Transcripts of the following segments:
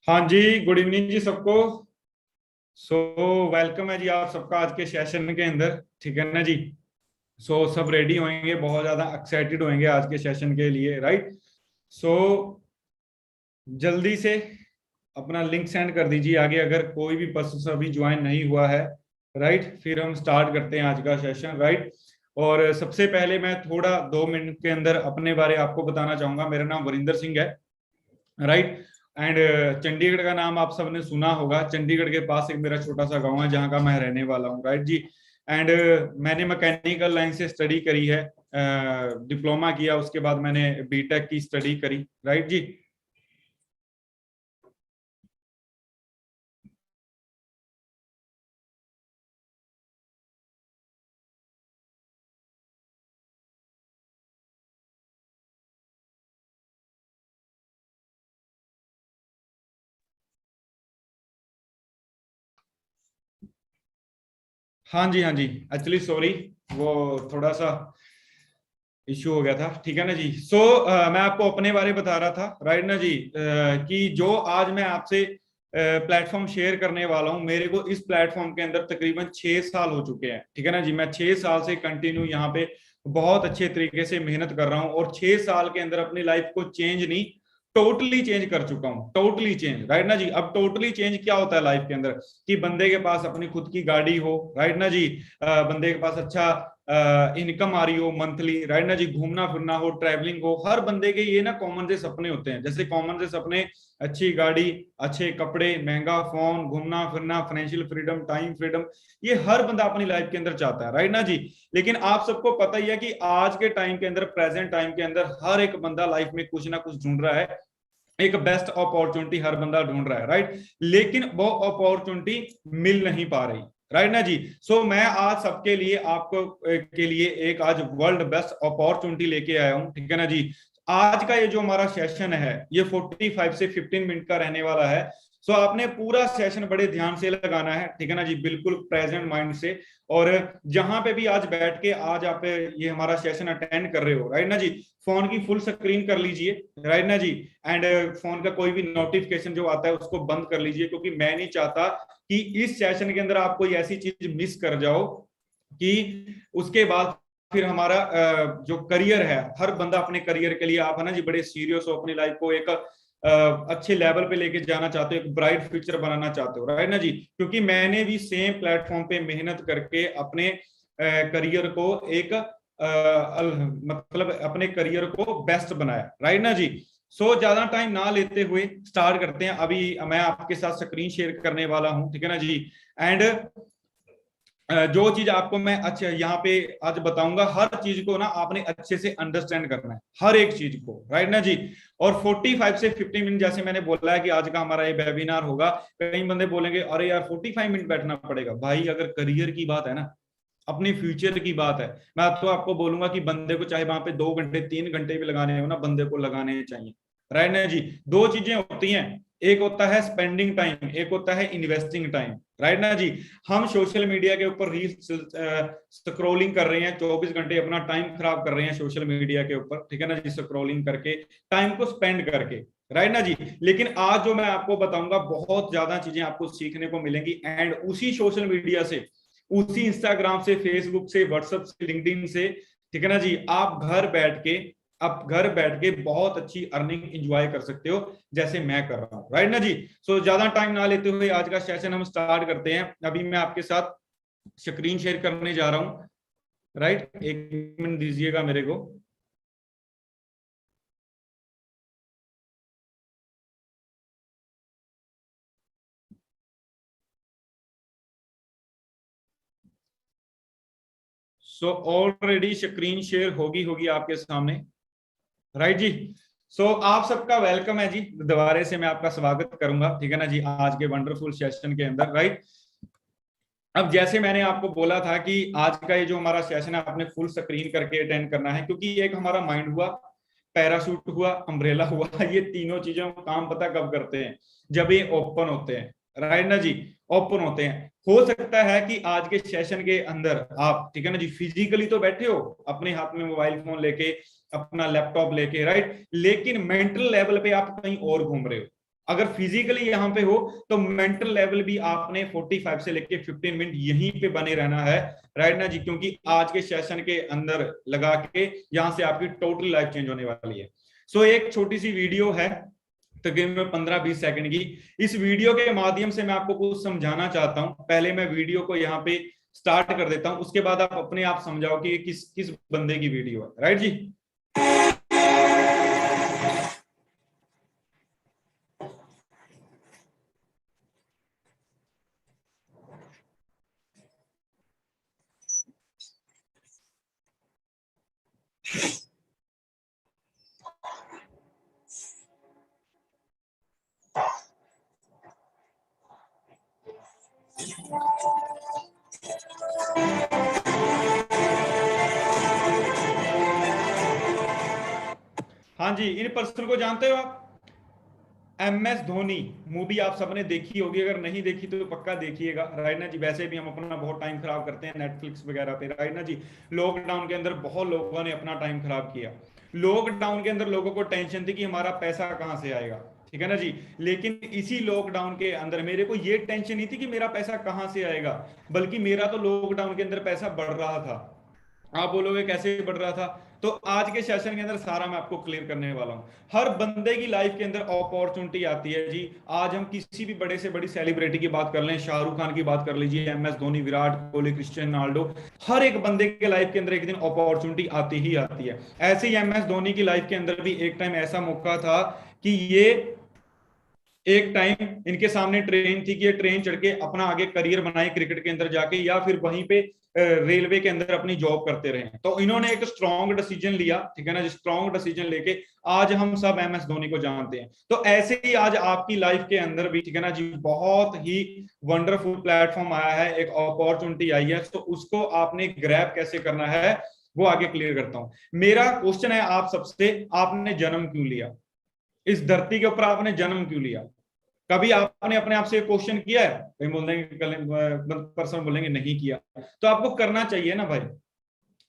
हाँ जी, good evening जी सबको। So welcome है जी आप सबका आज के सेशन के अंदर। ठीक है ना जी। सब रेडी होंगे, बहुत ज्यादा एक्साइटेड होंगे आज के सेशन के लिए, राइट। सो जल्दी से अपना लिंक सेंड कर दीजिए आगे, अगर कोई भी पर्सन अभी ज्वाइन नहीं हुआ है, राइट। फिर हम स्टार्ट करते हैं आज का सेशन, राइट। और सबसे पहले मैं थोड़ा 2 मिनट के अंदर अपने बारे आपको बताना चाहूंगा। मेरा नाम वरिंदर सिंह है, राइट। एंड चंडीगढ़ का नाम आप सबने सुना होगा। चंडीगढ़ के पास एक मेरा छोटा सा गांव है जहाँ का मैं रहने वाला हूँ, राइट जी। एंड मैंने मैकेनिकल लाइन से स्टडी करी है, डिप्लोमा किया, उसके बाद मैंने बीटेक की स्टडी करी, राइट जी। हाँ जी, हाँ जी। एक्चुअली सॉरी, वो थोड़ा सा इश्यू हो गया था, ठीक है ना जी। मैं आपको अपने बारे में बता रहा था, राइट ना जी। कि जो आज मैं आपसे प्लेटफॉर्म शेयर करने वाला हूं, मेरे को इस प्लेटफॉर्म के अंदर तकरीबन 6 साल हो चुके हैं, ठीक है ना जी। मैं 6 साल से कंटिन्यू यहाँ पे बहुत अच्छे तरीके से मेहनत कर रहा हूँ, और 6 साल के अंदर अपनी लाइफ को चेंज नहीं, टोटली चेंज कर चुका हूँ। टोटली चेंज, राइट ना जी। अब टोटली चेंज क्या होता है लाइफ के अंदर, कि बंदे के पास अपनी खुद की गाड़ी हो, राइट ना जी। बंदे के पास अच्छा इनकम आ रही हो मंथली, राइट ना जी। घूमना फिरना हो, ट्रैवलिंग हो, हर बंदे के ये ना कॉमन से सपने होते हैं। जैसे कॉमन से सपने, अच्छी गाड़ी, अच्छे कपड़े, महंगा फोन, घूमना फिरना, फाइनेंशियल फ्रीडम, टाइम फ्रीडम, ये हर बंदा अपनी लाइफ के अंदर चाहता है, राइट ना जी। लेकिन आप सबको पता ही है कि आज के टाइम के अंदर, प्रेजेंट टाइम के अंदर, हर एक बंदा लाइफ में कुछ ना कुछ ढूंढ रहा है। एक बेस्ट अपॉर्चुनिटी हर बंदा ढूंढ रहा है, राइट। लेकिन वो अपॉर्चुनिटी मिल नहीं पा रही, राइट ना जी। मैं आज सबके लिए, आपको के लिए एक आज वर्ल्ड बेस्ट अपॉर्चुनिटी लेके आया हूं, ठीक है ना जी। आज का ये जो हमारा सेशन है, ये 45 से 15 मिनट का रहने वाला है। आपने पूरा सेशन बड़े ध्यान से लगाना है, ठीक है ना जी, बिल्कुल प्रेजेंट माइंड से। और जहां पे भी आज बैठ के आज आप ये हमारा सेशन अटेंड कर रहे हो, राइट ना जी, फोन की फुल स्क्रीन कर लीजिए, राइट ना जी। एंड फोन का कोई भी नोटिफिकेशन जो आता है उसको बंद कर लीजिए, क्योंकि मैं नहीं चाहता कि इस सेशन के अंदर आप कोई ऐसी चीज मिस कर जाओ कि उसके बाद फिर हमारा जो करियर है, हर बंदा अपने करियर के लिए, आप है ना जी बड़े सीरियस हो, अपनी लाइफ को एक अच्छे लेवल पे लेके जाना चाहते हो, एक ब्राइट फ्यूचर बनाना चाहते हो, राइट ना जी। क्योंकि मैंने भी सेम प्लेटफॉर्म पे मेहनत करके अपने करियर को एक मतलब अपने करियर को बेस्ट बनाया, राइट ना जी। ज्यादा टाइम ना लेते हुए स्टार्ट करते हैं। अभी मैं आपके साथ स्क्रीन शेयर करने वाला हूं, ठीक है ना जी। एंड जो चीज आपको मैं अच्छा यहाँ पे आज बताऊंगा, हर चीज को ना आपने अच्छे से अंडरस्टैंड करना है, हर एक चीज को, राइट ना जी। और 45 से 50 मिनट, जैसे मैंने बोला है कि आज का हमारा ये वेबिनार होगा। कई बंदे बोलेंगे अरे यार 45 मिनट बैठना पड़ेगा। भाई अगर करियर की बात है ना, अपने फ्यूचर की बात है, मैं तो आपको बोलूंगा कि बंदे को चाहे वहां पे 2 घंटे 3 घंटे भी लगाने हो ना, बंदे को लगाने चाहिए, राइट ना जी। दो चीजें होती हैं, एक होता है स्पेंडिंग टाइम, एक होता है इन्वेस्टिंग टाइम, राइट ना जी। हम सोशल मीडिया के ऊपर रील्स स्क्रोलिंग कर रहे हैं, 24 घंटे अपना टाइम खराब कर रहे हैं सोशल मीडिया के ऊपर, ठीक है ना जी, स्क्रोलिंग करके, टाइम को स्पेंड करके, राइट ना जी। लेकिन आज जो मैं आपको बताऊंगा, बहुत ज्यादा चीजें आपको सीखने को मिलेंगी। एंड उसी सोशल मीडिया से, उसी इंस्टाग्राम से, फेसबुक से, व्हाट्सएप से, लिंक्डइन से, ठीक है ना जी, आप घर बैठ के बहुत अच्छी अर्निंग एंजॉय कर सकते हो, जैसे मैं कर रहा हूं, राइट ना जी। ज्यादा टाइम ना लेते हुए आज का सेशन हम स्टार्ट करते हैं। अभी मैं आपके साथ स्क्रीन शेयर करने जा रहा हूं, राइट। 1 मिनट दीजिएगा मेरे को। ऑलरेडी स्क्रीन शेयर होगी होगी आपके सामने, राइट जी। आप सबका वेलकम है जी, दोबारा से मैं आपका स्वागत करूंगा, ठीक है ना जी, आज के वंडरफुल सेशन के अंदर, राइट। अब जैसे मैंने आपको बोला था कि आज का ये जो हमारा सेशन है, आपने फुल स्क्रीन करके अटेंड करना है, क्योंकि एक हमारा माइंड हुआ, पैराशूट हुआ, अम्ब्रेला हुआ, ये तीनों चीजों काम पता कब करते हैं, जब ये ओपन होते हैं, राइट ना जी, ओपन होते हैं। हो सकता है कि आज के सेशन के अंदर आप, ठीक है ना जी, फिजिकली तो बैठे हो अपने हाथ में मोबाइल फोन लेके, अपना लैपटॉप लेके, राइट, लेकिन मेंटल लेवल पे आप कहीं और घूम रहे हो, अगर फिजिकली यहाँ पे हो तो मेंटल लेवल भी आपने 45 से लेके 15 मिनट यहीं पे बने रहना है, राइट ना जी, क्योंकि आज के सेशन के अंदर लगा के यहाँ से आपकी टोटल लाइफ चेंज होने वाली है। सो एक छोटी सी वीडियो है तकरीबन 15-20 सेकंड की। इस वीडियो के माध्यम से मैं आपको कुछ समझाना चाहता हूं। पहले मैं वीडियो को यहाँ पे स्टार्ट कर देता हूं, उसके बाद आप अपने आप समझाओ कि ये किस किस बंदे की वीडियो है, राइट जी। हाँ जी, इन पर्सन को जानते हो आप? MS धोनी मूवी आप सबने देखी होगी, अगर नहीं देखी तो पक्का देखिएगा, राइट ना जी। वैसे भी हम अपना बहुत टाइम खराब करते हैं नेटफ्लिक्स वगैरह पे, राइट ना जी। लॉकडाउन के अंदर बहुत लोगों ने अपना टाइम खराब किया। लॉकडाउन के अंदर लोगों को टेंशन थी कि हमारा पैसा कहाँ से आएगा, ठीक है ना जी। लेकिन इसी लॉकडाउन के अंदर मेरे को ये टेंशन नहीं थी कि मेरा पैसा कहाँ से आएगा, बल्कि मेरा तो लॉकडाउन के अंदर पैसा बढ़ रहा था। आप बोलोगे कैसे बढ़ रहा था, तो आज के सेशन के अंदर सारा मैं आपको क्लियर करने वाला हूं। हर बंदे की लाइफ के अंदर अपॉर्चुनिटी आती है जी। आज हम किसी भी बड़े से बड़ी सेलिब्रिटी की बात कर लें, शाहरुख खान की बात कर लीजिए, MS Dhoni, Virat Kohli, Cristiano Ronaldo, हर एक बंदे के लाइफ के अंदर एक दिन अपॉर्चुनिटी आती ही आती है। ऐसे ही MS धोनी की लाइफ के अंदर भी एक टाइम ऐसा मौका था कि ये एक टाइम इनके सामने ट्रेन थी कि ये ट्रेन चढ़ के अपना आगे करियर बनाए क्रिकेट के अंदर जाके, या फिर वहीं पे रेलवे के अंदर अपनी जॉब करते रहे। तो इन्होंने एक स्ट्रॉन्ग डिसीजन लिया, ठीक है ना, स्ट्रॉन्ग डिसीजन लेके आज हम सब MS धोनी को जानते हैं। तो ऐसे ही आज आपकी लाइफ के अंदर भी, ठीक है ना जी, बहुत ही वंडरफुल प्लेटफॉर्म आया है, एक अपॉर्चुनिटी आई है। तो उसको आपने ग्रैब कैसे करना है वो आगे क्लियर करता हूं। मेरा क्वेश्चन है आप सबसे, आपने जन्म क्यों लिया? इस धरती के ऊपर आपने जन्म क्यों लिया? कभी आपने अपने आप से क्वेश्चन किया है? कहीं बोल देंगे, कल पर्सन बोलेंगे नहीं किया, तो आपको करना चाहिए ना भाई।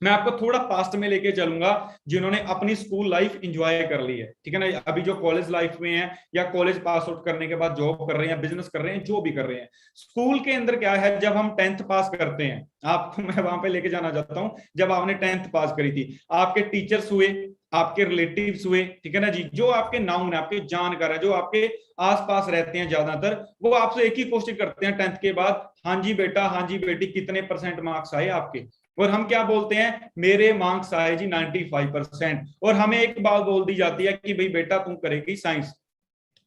मैं आपको थोड़ा पास्ट में लेके चलूंगा, जिन्होंने अपनी स्कूल लाइफ एंजॉय कर ली है, ठीक है ना। अभी जो कॉलेज लाइफ में है, या कॉलेज पास आउट करने के बाद जॉब कर रहे हैं, बिजनेस कर रहे हैं, जो भी कर रहे हैं, स्कूल के अंदर क्या है, जब हम 10th पास करते हैं, आपको मैं वहां पे लेके जाना चाहता हूं। जब आपने 10th पास करी थी, आपके टीचर्स हुए, आपके रिलेटिव्स हुए, ठीक है ना जी, जो आपके नाउन है, आपके जानकार है, जो आपके आसपास रहते हैं ज्यादातर, वो आपसे एक ही क्वेश्चन करते हैं 10th के बाद, हाँ जी बेटा, हाँ जी बेटी, कितने % मार्क्स आए आपके? और हम क्या बोलते हैं, मेरे मार्क्स आए जी 95%। और हमें एक बात बोल दी जाती है कि भाई बेटा तुम करेगी साइंस,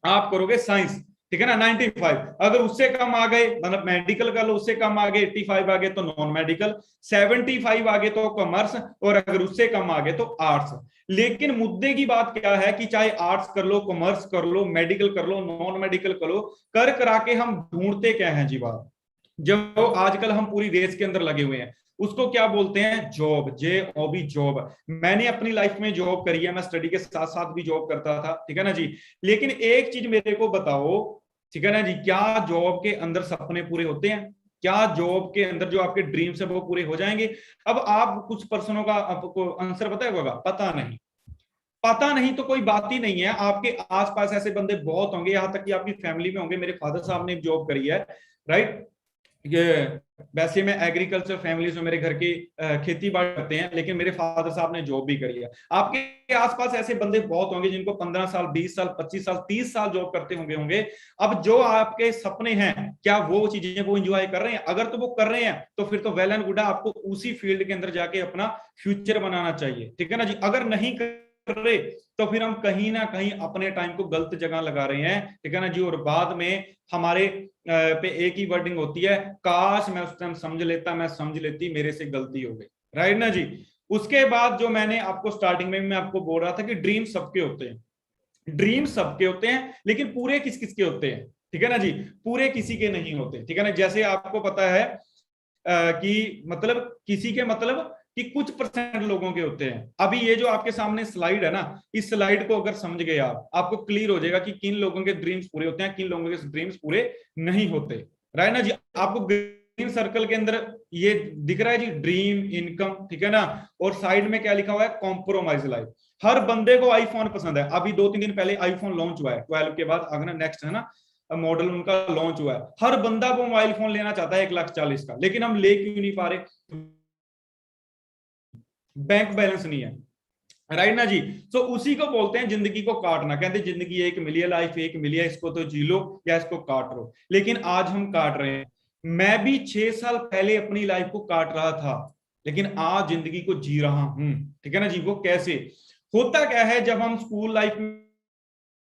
आप करोगे साइंस, ठीक है ना। 95, अगर उससे कम आ गए, मतलब मेडिकल कर लो, उससे कम आ गए, 85 आ गए तो नॉन मेडिकल, 75 आ गए तो कॉमर्स, और अगर उससे कम आ गए तो आर्ट्स। लेकिन मुद्दे की बात क्या है कि चाहे आर्ट्स कर लो, कॉमर्स कर लो, मेडिकल कर लो, नॉन मेडिकल कर लो, कर करा के हम ढूंढते क्या है जी बात, जो आजकल हम पूरी रेस के अंदर लगे हुए हैं, उसको क्या बोलते हैं, जॉब, JOB, जॉब। मैंने अपनी लाइफ में जॉब करी है, मैं स्टडी के साथ साथ भी जॉब करता था, ठीक है ना जी। लेकिन एक चीज मेरे को बताओ, ठीक है ना जी, क्या जॉब के अंदर सपने पूरे होते हैं? क्या जॉब के अंदर जो आपके ड्रीम्स है वो पूरे हो जाएंगे? अब आप कुछ पर्सनों का आपको आंसर पता होगा, पता नहीं। पता नहीं तो कोई बात ही नहीं है, आपके आसपास ऐसे बंदे बहुत होंगे, यहां तक कि आपकी फैमिली में होंगे। मेरे फादर साहब ने जॉब करी है, राइट। ये वैसे मैं एग्रीकल्चर फैमिली से, मेरे घर की खेती बाड़ी करते हैं, लेकिन मेरे फादर साहब ने जॉब भी करी है। आपके आसपास ऐसे बंदे बहुत होंगे जिनको 15 साल, 20 साल, 25 साल, 30 साल जॉब करते होंगे। अब जो आपके सपने हैं, क्या वो चीजें वो एंजॉय कर रहे हैं? अगर तो वो कर रहे हैं तो फिर तो वेल एंड गुड है, आपको उसी फील्ड के अंदर जाके अपना फ्यूचर बनाना चाहिए, ठीक है ना जी। अगर नहीं कर रहे तो फिर हम कहीं ना कहीं अपने टाइम को गलत जगह लगा रहे हैं, ठीक है ना जी। और बाद में हमारे पे एक ही वर्डिंग होती है, काश मैं उस टाइम समझ लेता, मैं समझ लेती, मेरे से गलती हो गई, राइट ना जी। उसके बाद जो मैंने आपको स्टार्टिंग में मैं आपको बोल रहा था कि ड्रीम सबके होते हैं, ड्रीम सबके होते हैं, लेकिन पूरे किस किस के होते हैं, ठीक है ना जी, पूरे किसी के नहीं होते, ठीक है ना। जैसे आपको पता है कि मतलब किसी के मतलब कि कुछ % लोगों के होते हैं। अभी ये जो आपके सामने स्लाइड है ना, इस स्लाइड को अगर समझ गए आप, आपको क्लियर हो जाएगा कि किन लोगों के ड्रीम्स पूरे होते हैं, किन लोगों के ड्रीम्स पूरे नहीं होते, राइट ना जी। आपको ग्रीन सर्कल के अंदर ये दिख रहा है जी, ड्रीम, इनकम, ठीक है ना। और साइड में क्या लिखा हुआ है, कॉम्प्रोमाइज लाइफ। हर बंदे को आईफोन पसंद है। अभी 2-3 दिन पहले आईफोन लॉन्च हुआ है, 12 के बाद अगला नेक्स्ट है ना मॉडल उनका लॉन्च हुआ है। हर बंदा वो मोबाइल फोन लेना चाहता है 1,40,000 का, लेकिन हम ले क्यों नहीं पा रहे? बैंक बैलेंस नहीं है, राइट ना जी। तो उसी को बोलते हैं जिंदगी को काटना। कहते जिंदगी एक मिली है, लाइफ एक मिली है, इसको तो जी लो या इसको काट लो। लेकिन आज हम काट रहे हैं। मैं भी 6 साल पहले अपनी लाइफ को काट रहा था, लेकिन आज जिंदगी को जी रहा हूं। ठीक है ना जी। वो कैसे होता क्या है, जब हम स्कूल लाइफ में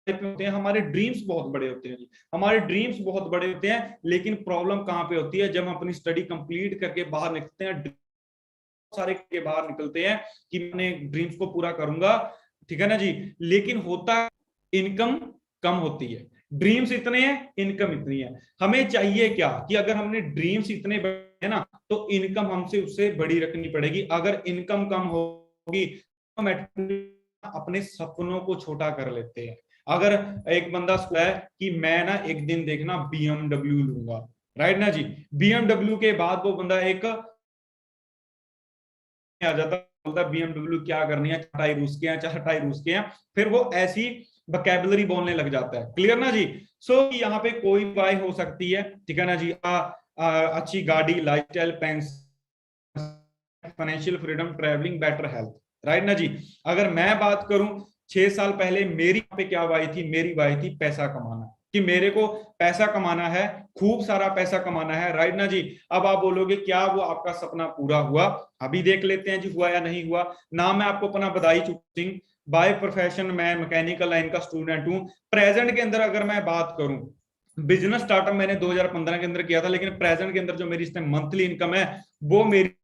होते हैं हमारे ड्रीम्स बहुत बड़े होते हैं जी, हमारे ड्रीम्स बहुत बड़े होते हैं। लेकिन प्रॉब्लम कहां पे होती है, जब हम अपनी स्टडी कंप्लीट करके बाहर निकलते हैं, सारे के बाहर निकलते हैं कि मैं ड्रीम्स को पूरा करूंगा। ठीक है ना जी। लेकिन होता इनकम कम होती है, ड्रीम्स इतने हैं, इनकम इतनी है। हमें चाहिए क्या कि अगर हमने ड्रीम्स इतने बड़े ना, तो इनकम हमसे उससे बड़ी रखनी पड़ेगी। अगर इनकम कम होगी तो हम अपने सपनों को छोटा कर लेते हैं। अगर एक बंदा सोचता है कि मैं ना एक दिन देखना BMW लूंगा, राइट ना जी, BMW के बाद वो बंदा एक आ जाता, बोलता BMW क्या करनी है, चटाई रूस के हैं, चटाई रूस के हैं, फिर वो ऐसी वोकैबुलरी बोलने लग जाता है। क्लियर ना जी। सो यहाँ पे कोई बाय हो सकती है। ठीक है ना जी। अच्छी गाड़ी, lifestyle, financial freedom, travelling, better health, right ना जी। अगर मैं बात करूं 6 साल पहले मेरी पे क्या वाई थी, मेरी वाई थी पैसा कमाना, कि मेरे को पैसा कमाना है, खूब सारा पैसा कमाना है, राइट ना जी। अब आप बोलोगे क्या वो आपका सपना पूरा हुआ? अभी देख लेते हैं जी हुआ या नहीं हुआ। ना मैं आपको अपना बधाई सिंह, बाय प्रोफेशन मैं मैकेनिकल लाइन का स्टूडेंट हूं। प्रेजेंट के अंदर अगर मैं बात करूं, बिजनेस स्टार्टअप मैंने 2015 के अंदर किया था, लेकिन प्रेजेंट के अंदर जो मेरी मंथली इनकम है वो मेरी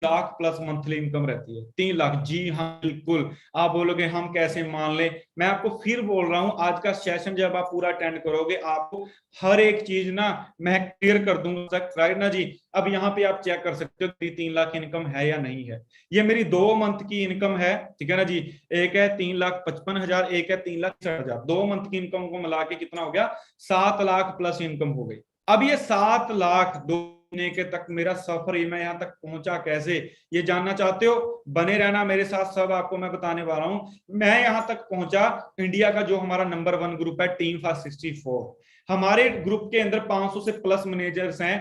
लाख प्लस मंथली इनकम रहती है, 3 लाख। जी हाँ बिल्कुल। आप बोलोगे हम कैसे मान ले, मैं आपको फिर बोल रहा हूं, आज का सेशन जब आप पूरा अटेंड करोगे आपको हर एक चीज ना मैं क्लियर कर दूंगा, राइट ना जी। अब यहाँ पे आप चेक कर सकते हो कि 3 लाख इनकम है या नहीं है। ये मेरी 2 मंथ की इनकम है। ठीक है ना जी। एक है 3,55,000, एक है 3,60,000। 2 मंथ की इनकम को मिला के कितना हो गया? 7 लाख प्लस इनकम हो गई। अब ये 7 लाख 2 महीने के तक मेरा सफर, मैं यहां तक पहुंचा कैसे, ये जानना चाहते हो? बने रहना मेरे साथ, सब आपको मैं बताने वाला हूं। मैं यहां तक पहुंचा, इंडिया का जो हमारा नंबर 1 ग्रुप है टीम फॉर 64, हमारे ग्रुप के अंदर 500 से प्लस मैनेजर्स हैं।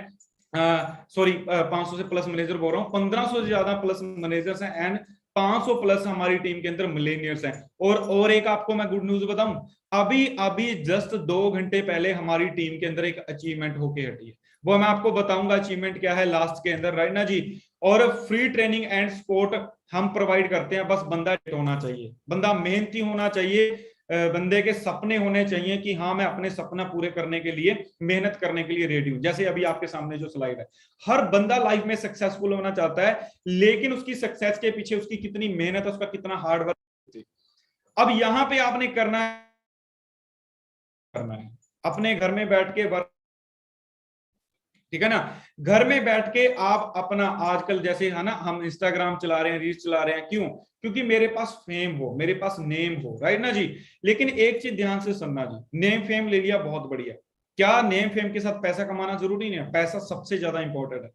सॉरी 500 से प्लस मैनेजर बोल रहा हूँ, 1500 से ज्यादा प्लस मैनेजर्स हैं एंड 500 प्लस हमारी टीम के अंदर मिलेनियर्स हैं। और एक आपको मैं गुड न्यूज बताऊं, अभी अभी जस्ट 2 घंटे पहले हमारी टीम के अंदर एक अचीवमेंट होके हटी है, वो मैं आपको बताऊंगा अचीवमेंट क्या है लास्ट के अंदर, राइट ना जी। और फ्री ट्रेनिंग एंड सपोर्ट हम प्रोवाइड करते हैं, बस बंदा होना चाहिए, बंदा मेहनती होना चाहिए, बंदे के सपने होने चाहिए कि हाँ मैं अपने सपना पूरे करने के लिए मेहनत करने के लिए रेडी हूं। जैसे अभी आपके सामने जो स्लाइड है, हर बंदा लाइफ में सक्सेसफुल होना चाहता है, लेकिन उसकी सक्सेस के पीछे उसकी कितनी मेहनत है, उसका कितना हार्ड वर्क। अब यहां पे आपने करना है अपने घर में बैठ के वर्क। ठीक है ना। घर में बैठ के आप अपना, आजकल जैसे है ना हम इंस्टाग्राम चला रहे हैं, रील्स चला रहे हैं, क्यों? क्योंकि मेरे पास फेम हो, मेरे पास नेम हो, राइट ना जी। लेकिन एक चीज ध्यान से सुनना जी, नेम फेम ले लिया बहुत बढ़िया, क्या नेम फेम के साथ पैसा कमाना जरूरी नहीं है? पैसा सबसे ज्यादा इंपॉर्टेंट है।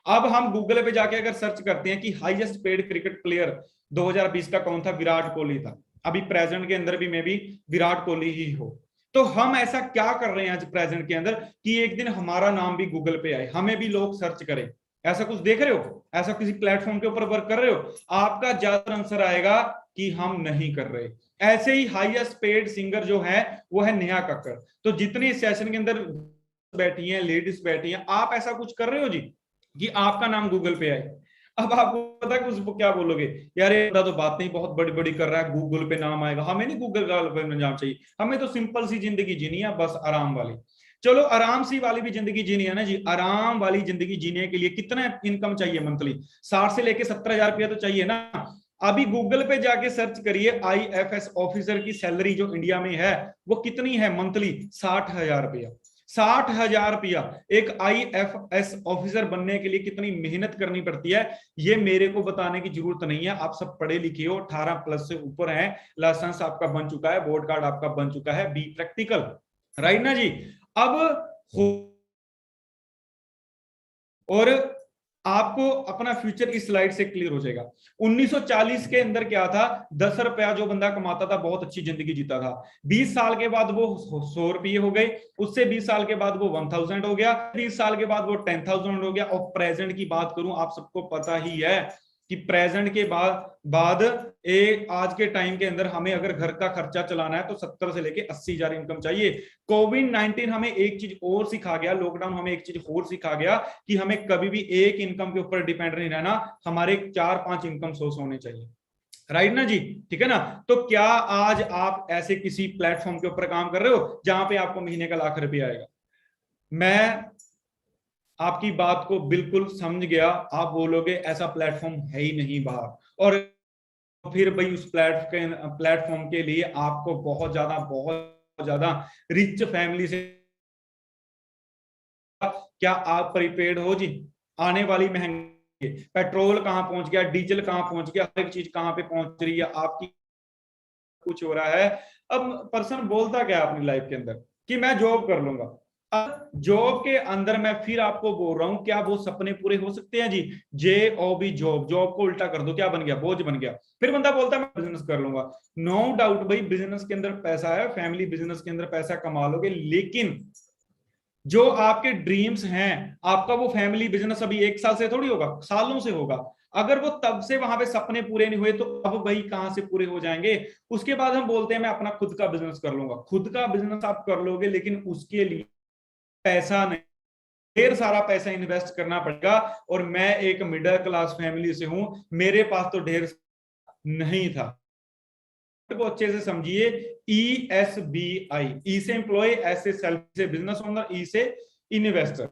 अब हम गूगल पे जाके अगर सर्च करते हैं कि हाईएस्ट पेड क्रिकेट प्लेयर 2020 का कौन था, विराट कोहली था। अभी प्रेजेंट के अंदर भी मे भी विराट कोहली ही हो। तो हम ऐसा क्या कर रहे हैं आज प्रेजेंट के अंदर कि एक दिन हमारा नाम भी गूगल पे आए, हमें भी लोग सर्च करें? ऐसा कुछ देख रहे हो? ऐसा किसी प्लेटफॉर्म के ऊपर वर्क कर रहे हो? आपका ज्यादा आंसर आएगा कि हम नहीं कर रहे। ऐसे ही हाईएस्ट पेड सिंगर जो है वो है नेहा कक्कड़। तो जितनी सेशन के अंदर बैठी हैं, लेडीज बैठी हैं, आप ऐसा कुछ कर रहे हो जी कि आपका नाम गूगल पे आए? अब आपको पता है उसको क्या बोलोगे, यार ये तो बातें ही बहुत बड़ी बड़ी कर रहा है, गूगल पे नाम आएगा। हमें नहीं गूगल पे नाम चाहिए, हमें तो सिंपल सी जिंदगी जीनी है, बस आराम वाली। चलो आराम सी वाली भी जिंदगी जीनी है ना जी। आराम वाली जिंदगी जीने के लिए कितना इनकम चाहिए मंथली? 60 से लेके 70,000 रुपया तो चाहिए ना। अभी गूगल पे जाके सर्च करिए, IFS ऑफिसर की सैलरी जो इंडिया में है वो कितनी है मंथली? 60,000 रुपया। 60,000 रुपया एक IFS ऑफिसर बनने के लिए कितनी मेहनत करनी पड़ती है, ये मेरे को बताने की जरूरत नहीं है। आप सब पढ़े लिखे हो, 18 प्लस से ऊपर है, लाइसेंस आपका बन चुका है, बोर्ड कार्ड आपका बन चुका है, बी प्रैक्टिकल, राइट ना जी। अब और आपको अपना फ्यूचर इस स्लाइड से क्लियर हो जाएगा। 1940 के अंदर क्या था, 10 रुपया जो बंदा कमाता था बहुत अच्छी जिंदगी जीता था। 20 साल के बाद वो 100 रुपये हो गए, उससे 20 साल के बाद वो 1000 हो गया, 30 साल के बाद वो 10,000 हो गया। और प्रेजेंट की बात करूं, आप सबको पता ही है कि प्रेजेंट के बाद एक आज के टाइम के अंदर हमें अगर घर का खर्चा चलाना है तो 70 से लेके 80,000 इनकम चाहिए। कोविड-19 हमें एक चीज और सिखा गया, लॉकडाउन हमें एक चीज और सिखा गया कि हमें कभी भी एक इनकम के ऊपर डिपेंड नहीं रहना, हमारे 4-5 इनकम सोर्स होने चाहिए, राइट ना जी, ठीक है ना। तो क्या आज आप ऐसे किसी प्लेटफॉर्म के ऊपर काम कर रहे हो जहां पे आपको महीने का लाख रुपया आएगा? मैं आपकी बात को बिल्कुल समझ गया, आप बोलोगे ऐसा प्लेटफॉर्म है ही नहीं बाहर, और फिर भाई उस प्लेटफॉर्म के लिए आपको बहुत ज्यादा रिच फैमिली से, क्या आप प्रिपेयर्ड हो जी? आने वाली महंगी पेट्रोल कहां पहुंच गया, डीजल कहां पहुंच गया, हर एक चीज कहां पे पहुंच रही है, आपकी कुछ हो रहा है। अब पर्सन बोलता क्या अपनी लाइफ के अंदर कि मैं जॉब कर लूंगा। अब जॉब के अंदर मैं फिर आपको बोल रहा हूं, क्या वो सपने पूरे हो सकते हैं जी? JOB जॉब, जॉब को उल्टा कर दो, क्या बन गया? बोझ बन गया। फिर बंदा बोलता है मैं बिजनेस कर लूंगा। नो डाउट भाई, बिजनेस के अंदर पैसा है, फैमिली बिजनेस के अंदर पैसा कमा लोगे, लेकिन जो आपके ड्रीम्स हैं, आपका वो फैमिली बिजनेस अभी 1 साल से थोड़ी होगा, सालों से होगा। अगर वो तब से वहां पे सपने पूरे नहीं हुए तो अब भाई कहां से पूरे हो जाएंगे? उसके बाद हम बोलते हैं मैं अपना खुद का बिजनेस कर लूंगा। खुद का बिजनेस आप कर लोगे, लेकिन उसके लिए पैसा नहीं, ढेर सारा पैसा इन्वेस्ट करना पड़ेगा। और मैं एक मिडिल क्लास फैमिली से हूं, मेरे पास तो ढेर नहीं था। को अच्छे से समझिए, ESBI, ई से एम्प्लॉय, एस से सेल्फ, से बिजनेस ओनर, ई से इन्वेस्टर।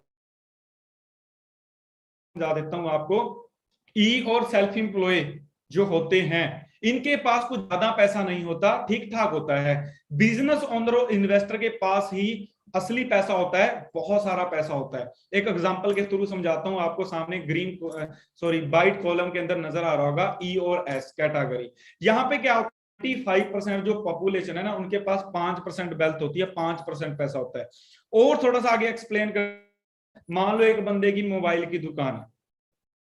समझा देता हूं आपको, ई और सेल्फ एम्प्लॉय जो होते हैं इनके पास कुछ ज्यादा पैसा नहीं होता, ठीक ठाक होता है। बिजनेस ओनर और इन्वेस्टर के पास ही असली पैसा होता है, बहुत सारा पैसा होता है। एक एग्जांपल के थ्रू समझाता हूं आपको, सामने वाइट कॉलम के अंदर नजर आ रहा होगा ई और एस कैटेगरी। यहां पे क्या होता है, 55% जो पॉपुलेशन है ना, उनके पास 5% वेल्थ होती है, 5% पैसा होता है। और थोड़ा सा आगे एक्सप्लेन कर, मान लो एक बंदे की मोबाइल की दुकान है,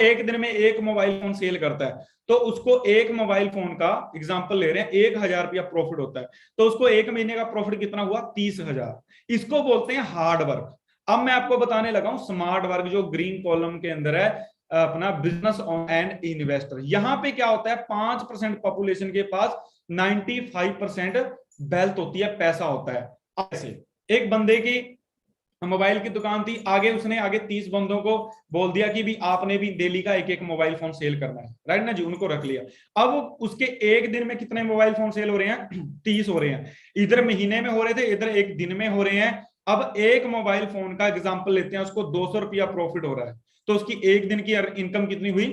एक दिन में एक मोबाइल फोन सेल करता है, तो उसको एक मोबाइल फोन का एग्जांपल ले रहे हैं, 1,000 रुपया प्रॉफिट होता है, तो उसको एक महीने का प्रॉफिट कितना हुआ? 30,000। इसको बोलते हैं हार्ड वर्क। अब मैं आपको बताने लगा हूं स्मार्ट वर्क, जो ग्रीन कॉलम के अंदर है, अपना बिजनेस एंड इन्वेस्टर। यहां पे क्या होता है, 5% पॉपुलेशन के पास 95% वेल्थ होती है, पैसा होता है। ऐसे एक बंदे की मोबाइल की दुकान थी, उसने आगे 30 बंदों को बोल दिया कि भी आपने भी डेली का एक एक मोबाइल फोन सेल करना है, राइट ना जी, उनको रख लिया। अब उसके एक दिन में कितने मोबाइल फोन सेल हो रहे हैं? 30 हो रहे हैं। इधर महीने में हो रहे थे, इधर एक दिन में हो रहे हैं। अब एक मोबाइल फोन का एग्जाम्पल लेते हैं, उसको 200 रुपया प्रॉफिट हो रहा है, तो उसकी एक दिन की इनकम कितनी हुई?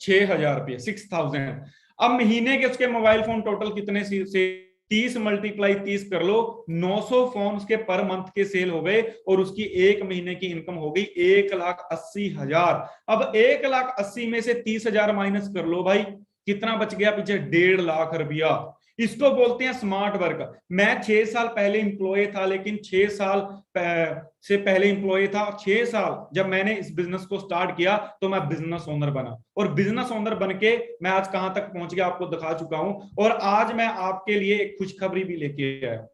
6,000 रुपये, 6,000। अब महीने के उसके मोबाइल फोन टोटल कितने से 30 मल्टीप्लाई 30 कर लो, 900 फोन उसके पर मंथ के सेल हो गए, और उसकी एक महीने की इनकम हो गई 1,80,000। अब 1,80,000 में से 30,000 माइनस कर लो भाई, कितना बच गया पीछे? 1.5 लाख रुपया। इसको बोलते हैं स्मार्ट वर्क। मैं 6 साल पहले इंप्लॉय था, लेकिन 6 साल से पहले इंप्लॉय था, 6 साल जब मैंने इस बिजनेस को स्टार्ट किया तो मैं बिजनेस ओनर बना, और बिजनेस ओनर बन के मैं आज कहां तक पहुंच गया आपको दिखा चुका हूं। और आज मैं आपके लिए एक खुशखबरी भी लेके आया।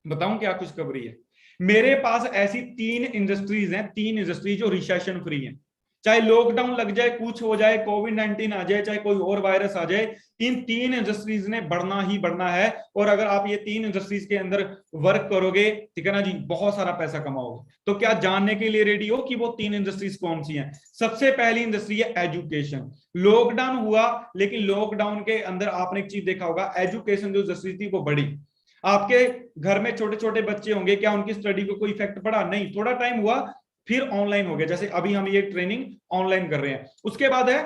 बताऊं क्या खुशखबरी है? मेरे पास ऐसी 3 इंडस्ट्रीज हैं, 3 इंडस्ट्रीज जो रिसेशन फ्री हैं। चाहे लॉकडाउन लग जाए, कुछ हो जाए, कोविड-19 आ जाए, चाहे कोई और वायरस आ जाए, इन 3 इंडस्ट्रीज ने बढ़ना ही बढ़ना है। और अगर आप ये 3 इंडस्ट्रीज के अंदर वर्क करोगे, ठीक है ना जी, बहुत सारा पैसा कमाओगे। तो क्या जानने के लिए रेडी हो कि वो 3 इंडस्ट्रीज कौन सी हैं? सबसे पहली इंडस्ट्री है एजुकेशन। लॉकडाउन हुआ, लेकिन लॉकडाउन के अंदर आपने एक चीज देखा होगा, एजुकेशन जो इंडस्ट्री थी वो बढ़ी। आपके घर में छोटे छोटे बच्चे होंगे, क्या उनकी स्टडी को कोई इफेक्ट पड़ा? नहीं, थोड़ा टाइम हुआ फिर ऑनलाइन हो गया, जैसे अभी हम ये ट्रेनिंग ऑनलाइन कर रहे हैं। उसके बाद है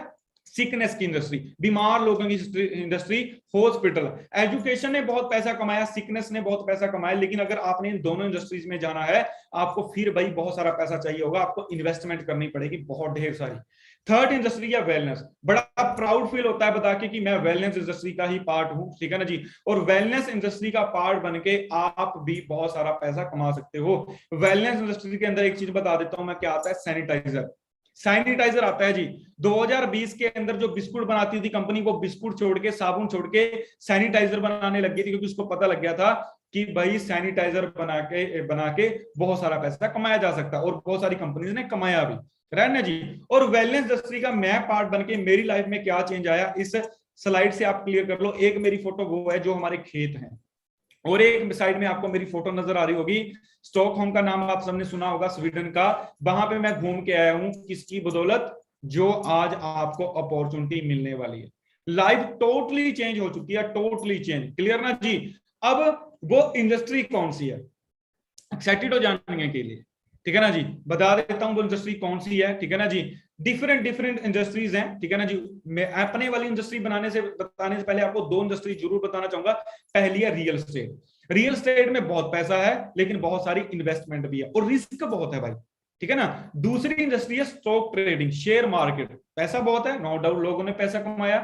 सिकनेस की इंडस्ट्री, बीमार लोगों की इंडस्ट्री, हॉस्पिटल। एजुकेशन ने बहुत पैसा कमाया, सिकनेस ने बहुत पैसा कमाया, लेकिन अगर आपने इन दोनों इंडस्ट्रीज में जाना है, आपको फिर भाई बहुत सारा पैसा चाहिए होगा, आपको इन्वेस्टमेंट करनी पड़ेगी बहुत ढेर सारी। थर्ड इंडस्ट्री है वेलनेस। बड़ा प्राउड फील होता है बता के कि मैं वेलनेस इंडस्ट्री का ही पार्ट हूं, ठीक है ना जी। और वेलनेस इंडस्ट्री का पार्ट बन के आप भी बहुत सारा पैसा कमा सकते हो। वेलनेस इंडस्ट्री के अंदर एक चीज बता देता हूं मैं, क्या आता है? सैनिटाइजर। सैनिटाइजर आता है जी। 2020 के अंदर जो बिस्कुट बनाती थी कंपनी, वो बिस्कुट छोड़ के, साबुन छोड़ के सैनिटाइजर बनाने लग गई थी, क्योंकि उसको पता लग गया था कि भाई सैनिटाइजर बना के बहुत सारा पैसा कमाया जा सकता है, और बहुत सारी कंपनीज ने कमाया भी, राइट ना जी। और वेलनेस इंडस्ट्री का मैं पार्ट बन के मेरी लाइफ में क्या चेंज आया, इस स्लाइड से आप क्लियर कर लो। एक मेरी फोटो वो है जो हमारे खेत हैं, और एक साइड में आपको मेरी फोटो नजर आ रही होगी, स्टॉकहोम का नाम आप सबने सुना होगा, स्वीडन का। वहां पे मैं घूम के आया हूं, किसकी बदौलत, जो आज आपको अपॉर्चुनिटी मिलने वाली है। लाइफ टोटली चेंज हो चुकी है, टोटली चेंज, क्लियर ना जी। अब वो इंडस्ट्री कौन सी है, एक्साइटेड हो जानने के लिए, ठीक है ना जी, बता देता हूं वो इंडस्ट्री कौन सी है, ठीक है ना जी। डिफरेंट डिफरेंट इंडस्ट्रीज हैं, ठीक है ना जी। मैं अपने वाली इंडस्ट्री बताने से पहले आपको दो इंडस्ट्री जरूर बताना चाहूंगा। पहली है रियल एस्टेट। रियल एस्टेट में बहुत पैसा है, लेकिन बहुत सारी इन्वेस्टमेंट भी है, और रिस्क बहुत है भाई, ठीक है ना। दूसरी इंडस्ट्री है स्टॉक ट्रेडिंग, शेयर मार्केट। पैसा बहुत है, नो डाउट, लोगों ने पैसा कमाया,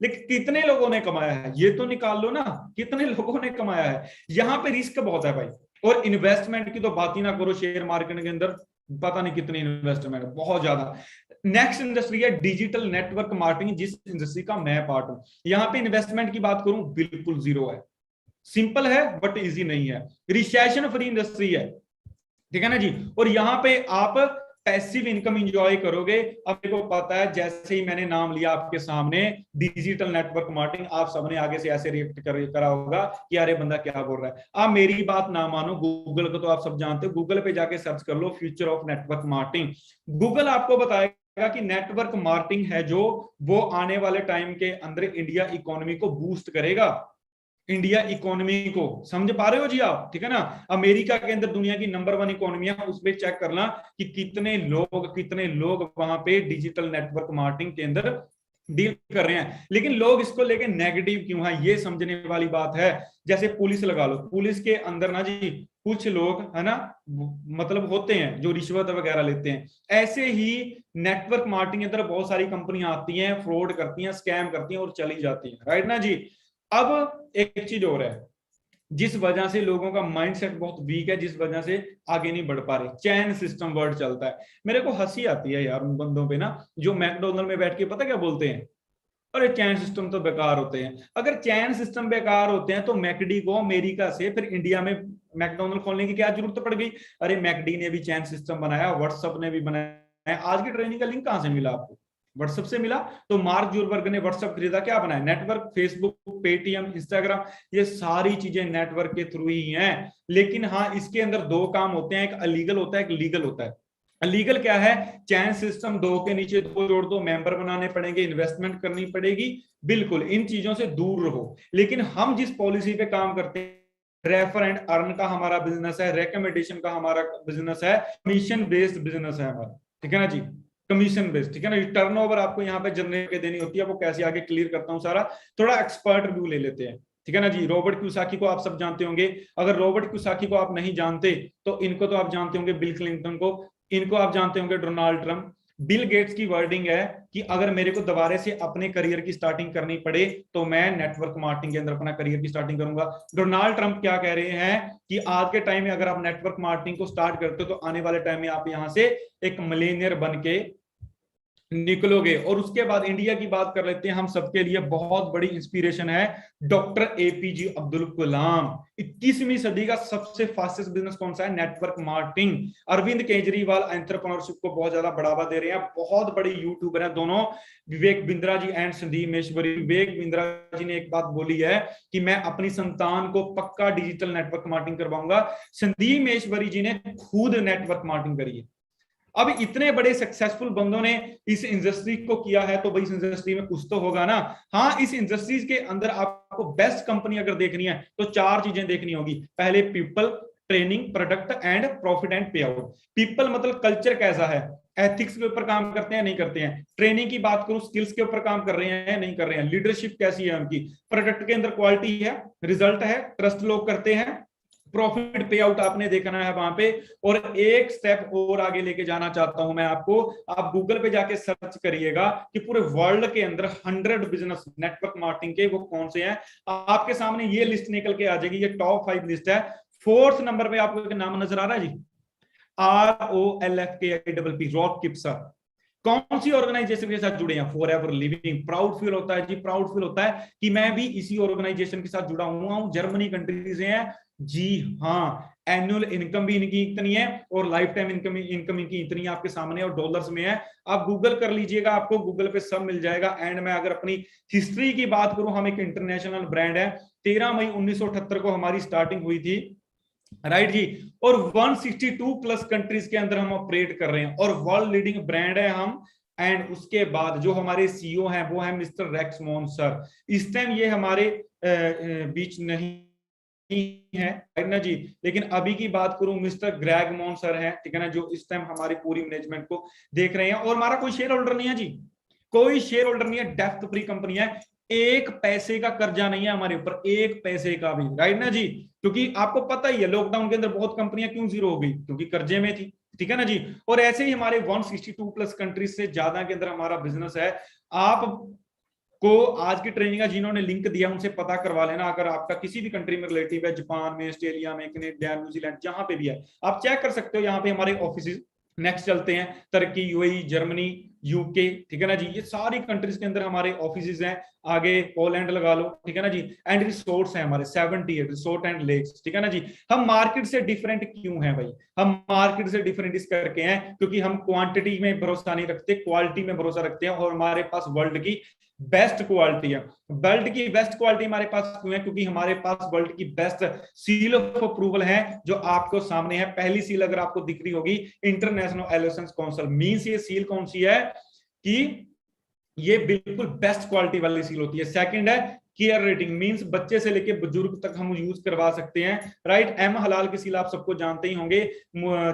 लेकिन कितने लोगों ने कमाया है ये तो निकाल लो ना, कितने लोगों ने कमाया है। यहां पे रिस्क बहुत है भाई, और इन्वेस्टमेंट की तो बात ही ना करो, शेयर मार्केट के अंदर पता नहीं कितनी इन्वेस्टमेंट है, बहुत ज्यादा। नेक्स्ट इंडस्ट्री है डिजिटल नेटवर्क मार्केटिंग, जिस इंडस्ट्री का मैं पार्ट हूं। यहां पे इन्वेस्टमेंट की बात करूं, बिल्कुल जीरो है, सिंपल है बट इजी नहीं है, रिसेशन फ्री इंडस्ट्री है, ठीक है ना जी। और यहां पे आप पैसिव इनकम एंजॉय करोगे। अब देखो पता है, जैसे ही मैंने नाम लिया आपके सामने डिजिटल नेटवर्क मार्केटिंग, आप सबने आगे से ऐसे रिएक्ट करा होगा कि अरे बंदा क्या बोल रहा है। आप मेरी बात ना मानो, गूगल को तो आप सब जानते हो, गूगल पे जाके सर्च कर लो future of network marketing. Google आपको बताएगा कि नेटवर्क मार्केटिंग है जो, वो आने वाले टाइम के अंदर इंडिया इकोनॉमी को बूस्ट करेगा, इंडिया इकोनॉमी को, समझ पा रहे हो जी आप, ठीक है ना। अमेरिका के अंदर दुनिया की नंबर 1 इकोनॉमी है, उस पर चेक करना कि कितने लोग वहां पे डिजिटल नेटवर्क मार्केटिंग के अंदर डील कर रहे हैं। लेकिन लोग इसको लेके नेगेटिव क्यों है, ये समझने वाली बात है। जैसे पुलिस लगा लो, पुलिस के अंदर ना जी कुछ लोग है ना, मतलब होते हैं जो रिश्वत वगैरह लेते हैं। ऐसे ही नेटवर्क मार्केटिंग के अंदर बहुत सारी कंपनियां आती हैं, फ्रॉड करती हैं, स्कैम करती हैं और चली जाती हैं, राइट ना जी। अब एक चीज और है, जिस वजह से लोगों का माइंडसेट बहुत वीक है, जिस वजह से आगे नहीं बढ़ पा रहे, चैन सिस्टम वर्ड चलता है। मेरे को हंसी आती है यार उन बंदों पे ना, जो मैकडोनल्ड में बैठ के पता क्या बोलते हैं, अरे चैन सिस्टम तो बेकार होते हैं। अगर चैन सिस्टम बेकार होते हैं तो मैकडी को अमेरिका से फिर इंडिया में मैकडोनल्ड खोलने की क्या जरूरत पड़ गई। अरे मैकडी ने भी चैन सिस्टम बनाया, व्हाट्सएप ने भी बनाया। आज की ट्रेनिंग का लिंक कहां से मिला आपको, व्हाट्सएप से मिला। तो मार्क जुकरबर्ग ने व्हाट्सएप खरीदा, क्या बनाया, नेटवर्क, फेसबुक, पेटीएम, इंस्टाग्राम, ये सारी चीजें नेटवर्क के थ्रू ही हैं। लेकिन हाँ, इसके अंदर दो काम होते हैं, एक अलीगल होता है, एक लीगल होता है। लीगल क्या है, चैन सिस्टम, दो के नीचे दो जोड़ दो, मेंबर बनाने पड़ेंगे, इन्वेस्टमेंट करनी पड़ेगी, बिल्कुल इन चीजों से दूर रहो। लेकिन हम जिस पॉलिसी पे काम करते हैं, रेफर एंड अर्न का हमारा बिजनेस है, रिकमेंडेशन का हमारा बिजनेस है, कमीशन बेस्ड बिजनेस है हमारा, ठीक है ना जी, कमीशन बेस्ड, ठीक है ना। टर्नओवर आपको यहाँ पे जनरेट के देनी होती है, वो कैसे आगे क्लियर करता हूँ सारा, थोड़ा एक्सपर्ट रिव्यू ले लेते हैं, ठीक है ना जी। रॉबर्ट क्यूसाकी को आप सब जानते होंगे। अगर रॉबर्ट क्यूसाकी को आप नहीं जानते तो इनको तो आप जानते होंगे, बिल क्लिंटन को, इनको आप जानते होंगे, डोनाल्ड ट्रंप। बिल गेट्स की वर्डिंग है कि अगर मेरे को दोबारा से अपने करियर की स्टार्टिंग करनी पड़े तो मैं नेटवर्क मार्केटिंग के अंदर अपना करियर की स्टार्टिंग करूंगा। डोनाल्ड ट्रंप क्या कह रहे हैं कि आज के टाइम में अगर आप नेटवर्क मार्केटिंग को स्टार्ट करते हो तो आने वाले टाइम में आप यहां से एक मिलेनियर बन के निकलोगे। और उसके बाद इंडिया की बात कर लेते हैं, हम सबके लिए बहुत बड़ी इंस्पिरेशन है डॉक्टर एपीजे अब्दुल कलाम। 21वीं सदी का सबसे फास्टेस्ट बिजनेस कौन सा है, network marketing. Arvind Kejriwal entrepreneurship को बहुत ज्यादा बढ़ावा दे रहे हैं, बहुत बड़े यूट्यूबर हैं दोनों, विवेक बिंद्रा जी एंड संदीप महेश्वरी। विवेक बिंद्रा जी ने एक बात बोली है कि मैं अपनी संतान को पक्का डिजिटल नेटवर्क मार्केटिंग करवाऊंगा। संदीप महेश्वरी जी ने खुद नेटवर्क मार्केटिंग करी है। अब इतने बड़े सक्सेसफुल बंदों ने इस इंडस्ट्री को किया है, तो भाई इस इंडस्ट्री में कुछ तो होगा ना। हाँ, इस इंडस्ट्रीज के अंदर आपको बेस्ट कंपनी अगर देखनी है तो 4 चीजें देखनी होगी। पहले people, training, product and profit and पे आउट। पीपल मतलब कल्चर कैसा है, एथिक्स के ऊपर काम करते हैं नहीं करते हैं। ट्रेनिंग की बात करूं, स्किल्स के ऊपर काम कर रहे हैं नहीं कर रहे हैं। लीडरशिप कैसी है उनकी। प्रोडक्ट के अंदर क्वालिटी है, रिजल्ट है, ट्रस्ट लोग करते हैं। प्रॉफिट पे आउट आपने देखना है वहां पे। और एक स्टेप और आगे लेके जाना चाहता हूं मैं आपको, आप गूगल पे जाके सर्च करिएगा कि पूरे वर्ल्ड के अंदर 100 बिजनेस नेटवर्क मार्केटिंग के वो कौन से हैं। आपके सामने ये लिस्ट निकल के आ जाएगी, ये टॉप 5 लिस्ट है। 4th नंबर पे आपको एक नाम नजर आ रहा है जी, ROLFKIPP, रॉक किप्सर। कौन सी ऑर्गेनाइजेशन के साथ जुड़े हैं? Forever living. प्राउड फील होता है जी, प्राउड फील होता है कि मैं भी इसी ऑर्गेनाइजेशन के साथ जुड़ा हुआ हूं। जर्मनी कंट्री से है जी हाँ। एनुअल इनकम भी इनकी इतनी है और लाइफ टाइम इनकम इनकी इतनी है आपके सामने और डॉलर्स में है। आप गूगल कर लीजिएगा, आपको गूगल पे सब मिल जाएगा। एंड मैं अगर अपनी हिस्ट्री की बात करूं, हम एक इंटरनेशनल ब्रांड है। 13 मई 1978 को हमारी स्टार्टिंग हुई थी, राइट जी। और 162 प्लस कंट्रीज के अंदर हम ऑपरेट कर रहे हैं और वर्ल्ड लीडिंग ब्रांड है हम। एंड उसके बाद जो हमारे सीईओ हैं वो है मिस्टर रेक्स मोन सर। इस टाइम ये हमारे बीच नहीं है, राइट ना जी। लेकिन अभी की बात करूं, मिस्टर ग्रेग मोन सर हैं, ठीक है ना, जो इस टाइम हमारी पूरी मैनेजमेंट को देख रहे हैं। और हमारा कोई शेयर होल्डर नहीं है जी, कोई शेयर होल्डर नहीं है, डेप्थ फ्री कंपनी है। एक पैसे का कर्जा नहीं है हमारे ऊपर, एक पैसे का भी, राइट ना जी। क्योंकि आपको पता ही है लॉकडाउन के अंदर बहुत कंपनियां क्यों जीरो हो गई, क्योंकि कर्जे में थी, ठीक है ना जी। और ऐसे ही हमारे 162 प्लस कंट्रीज से ज्यादा के अंदर हमारा बिजनेस है। आप को आज की ट्रेनिंग का जिन्होंने लिंक दिया उनसे पता करवा लेना। अगर आपका किसी भी कंट्री में रिलेटिव है, जापान में, ऑस्ट्रेलिया में, कनाडा, न्यूजीलैंड, जहां पे भी है, आप चेक कर सकते हो। यहाँ पे हमारे ऑफिस नेक्स्ट चलते हैं, तुर्की, यूएई, जर्मनी, यूके, ठीक है ना जी। ये सारी कंट्रीज के अंदर हमारे ऑफिस हैं। आगे पोलैंड लगा लो, ठीक है ना जी। एंड रिसोर्ट्स हैं हमारे 78 रिसोर्ट एंड लेक्स, ठीक है ना जी। हम मार्केट से डिफरेंट क्यों हैं भाई? हम मार्केट से डिफरेंट इस करके हैं क्योंकि हम क्वांटिटी में भरोसा नहीं रखते, क्वालिटी में भरोसा रखते हैं। और हमारे पास वर्ल्ड की बेस्ट क्वालिटी है। वर्ल्ड की बेस्ट क्वालिटी हमारे पास क्यों है? क्योंकि हमारे पास वर्ल्ड की बेस्ट सील ऑफ अप्रूवल है जो आपको सामने है। पहली सील अगर आपको दिख रही होगी, इंटरनेशनल एलोसेंस काउंसिल। मींस ये सील कौन सी है कि ये बिल्कुल बेस्ट क्वालिटी वाली सील होती है। सेकंड है केयर रेटिंग, मींस बच्चे से लेके बुजुर्ग तक हम यूज करवा सकते हैं, राइट। एम हलाल की सील आप सबको जानते ही होंगे,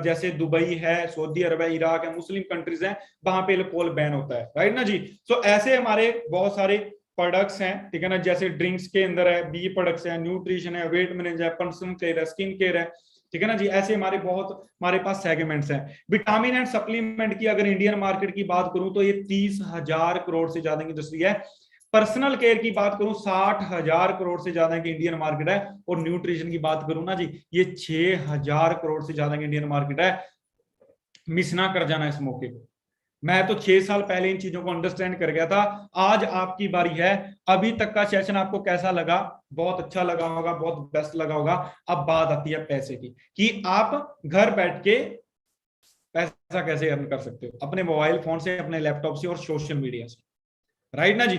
जैसे दुबई है, सऊदी अरब है, इराक है, मुस्लिम कंट्रीज हैं, वहां पे अल्कोहल बैन होता है, राइट ना जी। सो ऐसे हमारे बहुत सारे प्रोडक्ट्स हैं, ठीक है ना। जैसे ड्रिंक्स के अंदर है, बी प्रोडक्ट्स है, न्यूट्रिशन है, वेट मैनेजर है, पर्सनल केयर है, स्किन केयर है, ठीक है ना जी। ऐसे हमारे पास सेगमेंट्स हैं। विटामिन एंड सप्लीमेंट की अगर इंडियन मार्केट की बात करूं तो ये 30,000 करोड़ से ज्यादा की इंडस्ट्री है। पर्सनल केयर की बात करूं 60,000 करोड़ से ज्यादा की इंडियन मार्केट है। और न्यूट्रिशन की बात करूं ना जी, ये 6,000 करोड़ से ज्यादा की इंडियन मार्केट है। मिस ना कर जाना इस मौके को। मैं तो 6 साल पहले इन चीजों को अंडरस्टैंड कर गया था, आज आपकी बारी है। अभी तक का सेशन आपको कैसा लगा? बहुत अच्छा लगा होगा, बहुत बेस्ट लगा होगा। अब बात आती है पैसे की, कि आप घर बैठ के पैसा कैसे अर्न कर सकते हो अपने मोबाइल फोन से, अपने लैपटॉप से और सोशल मीडिया से, राइट ना जी।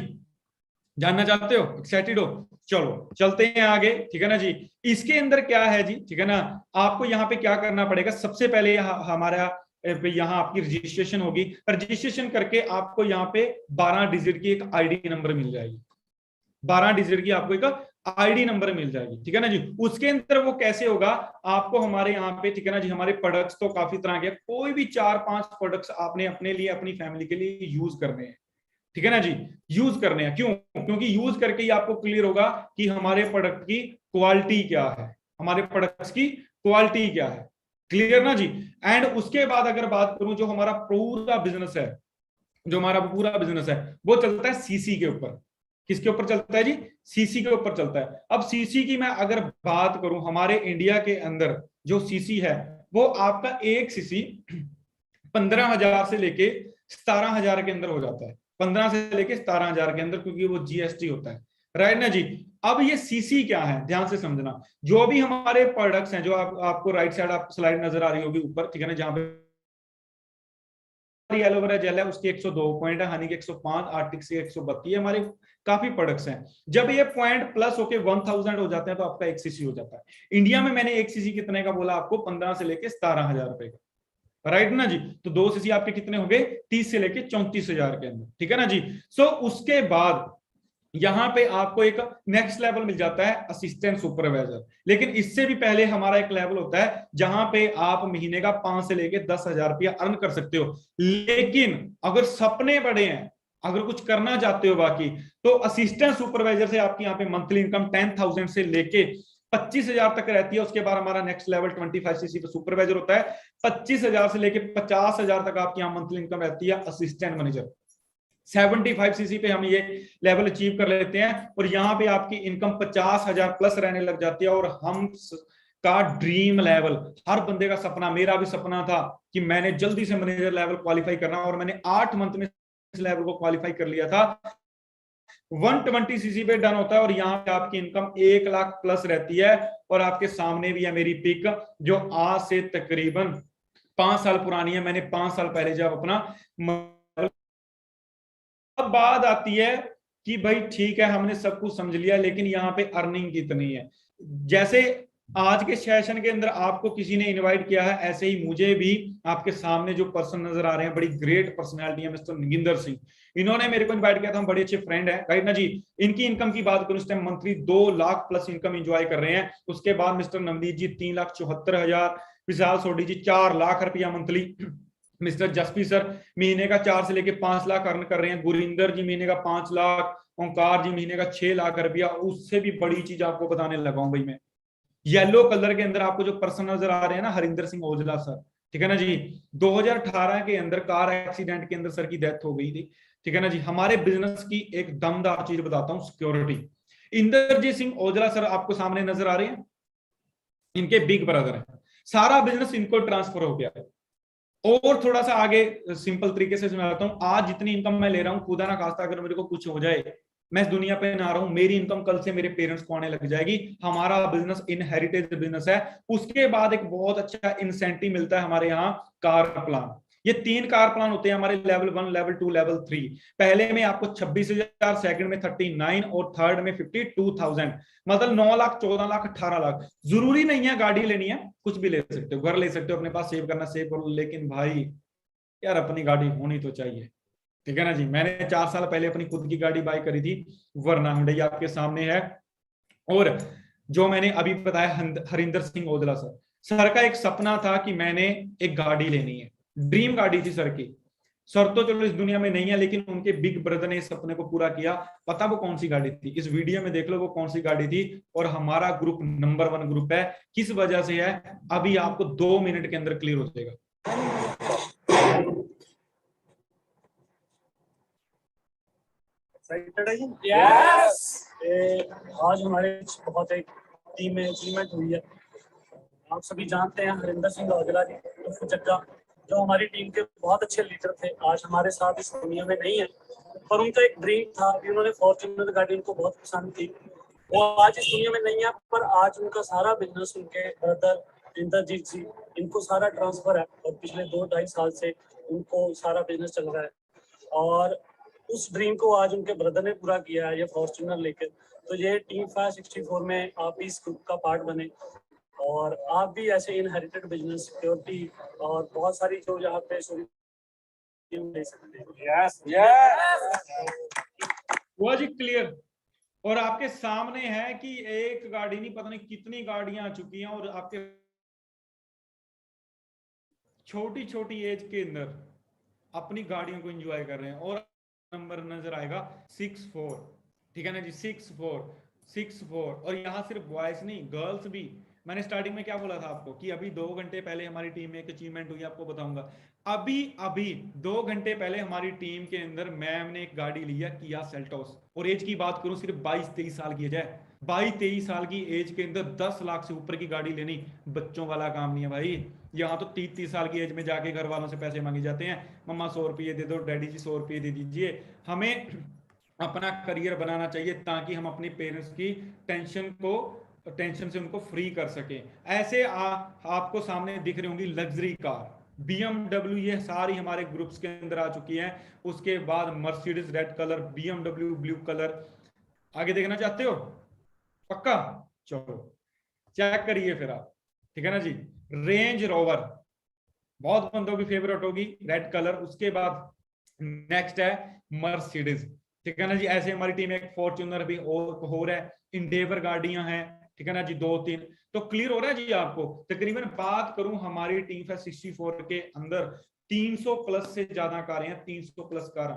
जानना चाहते हो? एक्साइटेड हो? चलो चलते हैं आगे, ठीक है ना जी। इसके अंदर क्या है जी, ठीक है ना। आपको यहाँ पे क्या करना पड़ेगा? सबसे पहले हमारा यहाँ आपकी रजिस्ट्रेशन होगी। रजिस्ट्रेशन करके आपको यहाँ पे 12 डिजिट की एक आईडी नंबर मिल जाएगी। 12 डिजिट की आपको एक आईडी नंबर मिल जाएगी, ठीक है ना जी। उसके अंदर वो कैसे होगा? आपको हमारे यहाँ पे, ठीक है ना जी, हमारे प्रोडक्ट्स तो काफी तरह के, कोई भी 4-5 प्रोडक्ट्स आपने अपने लिए, अपनी फैमिली के लिए यूज करने हैं, ठीक है ना जी। यूज करने हैं, क्यों? क्योंकि यूज करके ही आपको क्लियर होगा कि हमारे प्रोडक्ट की क्वालिटी क्या है, हमारे प्रोडक्ट्स की क्वालिटी क्या है। क्लियर ना जी। एंड उसके बाद अगर बात करूं, जो हमारा पूरा बिजनेस है, जो हमारा पूरा बिजनेस है वो चलता है सीसी के ऊपर। किसके ऊपर चलता है जी? सीसी के ऊपर चलता है। अब सीसी की मैं अगर बात करूं, हमारे इंडिया के अंदर जो सीसी है वो आपका एक सीसी 15,000 से लेके 17,000 के अंदर हो जाता है। 15 से लेके 17,000 के अंदर, क्योंकि वो जीएसटी होता है, राइट ना जी। अब ये सीसी क्या है, ध्यान से समझना। जो भी हमारे प्रोडक्ट्स हैं, जो आपको राइट साइड आप स्लाइड नजर आ रही होगी ऊपर, ठीक है ना, जहां पे एलोवेरा जेल है उसके 102 पॉइंट है, हनी के 105, आर्टिक से 132, हमारे काफी प्रोडक्ट्स हैं। जब ये पॉइंट प्लस होके 1000 हो जाते हैं तो आपका एक सीसी हो जाता है। इंडिया में मैंने एक सीसी कितने का बोला आपको? 15 से लेके 17,000 रुपए का, राइट ना जी। तो 2 सीसी आपके कितने हो गए? 30 से लेके 34,000 के अंदर, ठीक है ना जी। सो उसके बाद यहां पे आपको एक नेक्स्ट लेवल मिल जाता है असिस्टेंट सुपरवाइजर। लेकिन इससे भी पहले हमारा एक लेवल होता है जहां पे आप महीने का 5 से लेके 10,000 रुपया अर्न कर सकते हो। लेकिन अगर सपने बड़े हैं, अगर कुछ करना चाहते हो बाकी, तो असिस्टेंट सुपरवाइजर से आपकी यहाँ पे मंथली इनकम 10,000 से लेके 25,000 तक रहती है। उसके बाद हमारा नेक्स्ट लेवल 25 सीसी पे सुपरवाइजर होता है। 25,000 से लेके 50,000 तक आपकी यहाँ मंथली इनकम रहती है असिस्टेंट मैनेजर। 75 सीसी पे हम ये लेवल अचीव कर लेते हैं और यहाँ पे आपकी इनकम 50,000 प्लस रहने लग जाती है। और हम का ड्रीम लेवल, हर बंदे का सपना, मेरा भी सपना था कि मैंने जल्दी से मैनेजर लेवल क्वालिफाई करना, और मैंने 8 मंथ में इस लेवल को क्वालिफाई कर लिया था। 120 सीसी पे डन होता है, और यहाँ पे आपकी इनकम 1 लाख प्लस रहती है। और आपके सामने भी है मेरी पिक, जो आज से तकरीबन 5 साल पुरानी है। मैंने 5 साल पहले जब अपना, अब बात आती है कि भाई ठीक है, हमने सब कुछ समझ लिया, लेकिन यहाँ पे अर्निंग कितनी है। जैसे आज के सेशन के अंदर आपको किसी ने इनवाइट किया है, ऐसे ही मुझे भी आपके सामने जो पर्सन नजर आ रहे हैं, बड़ी ग्रेट पर्सनैलिटी है, मिस्टर नगिंदर सिंह, इन्होंने मेरे को इनवाइट किया था। हम बड़े अच्छे फ्रेंड है, राइट ना जी। इनकी इनकम की बात करूं, इस time monthly 2 lakh plus income enjoy कर रहे हैं। उसके बाद मिस्टर नवनीत जी 3,74,000, विशाल सोडी जी 4 लाख रुपया मंथली, मिस्टर जसपी सर महीने का 4 से लेके 5 लाख अर्न कर रहे हैं, गुरिंदर जी महीने का 5 लाख, ओंकार जी महीने का 6 लाख रुपया। उससे भी बड़ी चीज आपको बताने लगा हूं भाई मैं। येलो कलर के अंदर आपको जो पर्सन नजर आ रहे हैं ना, हरिंदर सिंह ओजला सर, ठीक है ना जी। 2018 के अंदर कार एक्सीडेंट के अंदर सर की डेथ हो गई थी, ठीक है ना जी। हमारे बिजनेस की एक दमदार चीज बताता हूं, सिक्योरिटी। इंदरजीत सिंह ओजला सर आपको सामने नजर आ रहे हैं, इनके बिग ब्रदर है। सारा बिजनेस इनको ट्रांसफर हो गया है। और थोड़ा सा आगे सिंपल तरीके से सुनाता हूँ, आज जितनी इनकम मैं ले रहा हूँ, खुदा ना खास्ता अगर मेरे को कुछ हो जाए, मैं इस दुनिया पे ना रहा हूं, मेरी इनकम कल से मेरे पेरेंट्स को आने लग जाएगी। हमारा बिजनेस इनहेरिटेड बिजनेस है। उसके बाद एक बहुत अच्छा इंसेंटिव मिलता है हमारे यहाँ, कार प्लान। ये 3 कार प्लान होते हैं हमारे, लेवल 1, लेवल 2, लेवल 3। पहले में आपको 26,000, सेकंड में 39, और थर्ड में 52,000, मतलब 9 लाख, 14 लाख, 18 लाख। जरूरी नहीं है गाड़ी लेनी है, कुछ भी ले सकते हो, घर ले सकते हो, अपने पास सेव करना सेव करो, लेकिन भाई यार अपनी गाड़ी होनी तो चाहिए, ठीक है ना जी। मैंने 4 साल पहले अपनी खुद की गाड़ी बाई करी थी, वरना हुंडई आपके सामने है। और जो मैंने अभी बताया, हरिंदर सिंह ओदला सर, सर का एक सपना था कि मैंने एक गाड़ी लेनी है, ड्रीम गाड़ी थी सर की। सर तो चलो इस दुनिया में नहीं है, लेकिन उनके बिग ब्रदर ने इस सपने को पूरा किया। पता वो कौन सी गाड़ी थी? इस वीडियो में देख लो वो कौन सी गाड़ी थी। और हमारा ग्रुप नंबर 1 ग्रुप है, किस वजह से है, अभी आपको 2 मिनट के अंदर क्लियर हो जाएगा। यस, आज हमारे बहुत एक टीम में अचीवमेंट हुई है। आप सभी जानते हैं हरिंदर सिंह औजला जी उर्फ जग्गा, जो हमारी टीम के बहुत अच्छे लीडर थे, आज हमारे साथ इस दुनिया में नहीं है। पर उनका एक ड्रीम था कि उन्होंने फॉर्च्यूनर गाड़ी उनको बहुत पसंद थी, वो आज इस दुनिया में नहीं है। पर आज उनका सारा बिजनेस उनके ब्रदर इंद्रजीत जी, इनको सारा ट्रांसफर है, और पिछले 2-2.5 साल से उनको सारा बिजनेस चल रहा है। और उस ड्रीम को आज उनके ब्रदर ने पूरा किया है, ये फॉर्च्यूनर लेकर। तो ये टीम 564 में आप इस ग्रुप का पार्ट बने, और आप भी ऐसे इनहेरिटेड बिजनेस, सिक्योरिटी और बहुत सारी जो यहाँ पे ले सकते हैं। यस हुआ जी क्लियर? और आपके सामने है कि एक गाड़ी नहीं, पता नहीं कितनी गाड़ियां आ चुकी हैं, और आपके छोटी छोटी एज के अंदर अपनी गाड़ियों को एंजॉय कर रहे हैं। और नंबर नजर आएगा 64, ठीक है ना जी, 64। और यहाँ सिर्फ बॉयज नहीं, गर्ल्स भी। मैंने स्टार्टिंग में क्या बोला था आपको कि अभी 2 घंटे पहले हमारी टीम में एक अचीवमेंट हुई, आपको बताऊंगा। अभी अभी 2 घंटे पहले हमारी टीम के अंदर मैम ने एक गाड़ी लिया, किया सेल्टोस। और एज की बात करूं, सिर्फ 22-23 साल की एज है। 22-23 साल की एज के अंदर 10 लाख से ऊपर की गाड़ी लेनी बच्चों वाला काम नहीं है भाई। यहाँ तो 30-30 साल की एज में जाके घर वालों से पैसे मांगे जाते हैं, मम्मा 100 रुपये दे दो, डैडी जी 100 रुपये दे दीजिए। हमें अपना करियर बनाना चाहिए, ताकि हम अपने पेरेंट्स की टेंशन से उनको फ्री कर सके। ऐसे आपको सामने दिख रही होंगी लग्जरी कार, BMW, ये सारी हमारे ग्रुप्स के अंदर आ चुकी हैं। उसके बाद Mercedes red colour, BMW blue colour. आगे देखना चाहते हो? पक्का? चलो चेक करिए फिर आप, ठीक है ना जी। रेंज रोवर बहुत बंदों की फेवरेट होगी, रेड कलर। उसके बाद नेक्स्ट है मर्सिडीज, ठीक है ना जी। ऐसे हमारी टीम एक फॉर्च्यूनर भी और है, इंडेवर गाड़ियां हैं, ठीक है ना जी, 2-3। तो क्लियर हो रहा है जी आपको? तकरीबन बात करूं, हमारी टीम है 64 के अंदर 300 प्लस से ज्यादा कारें हैं, 300 प्लस कार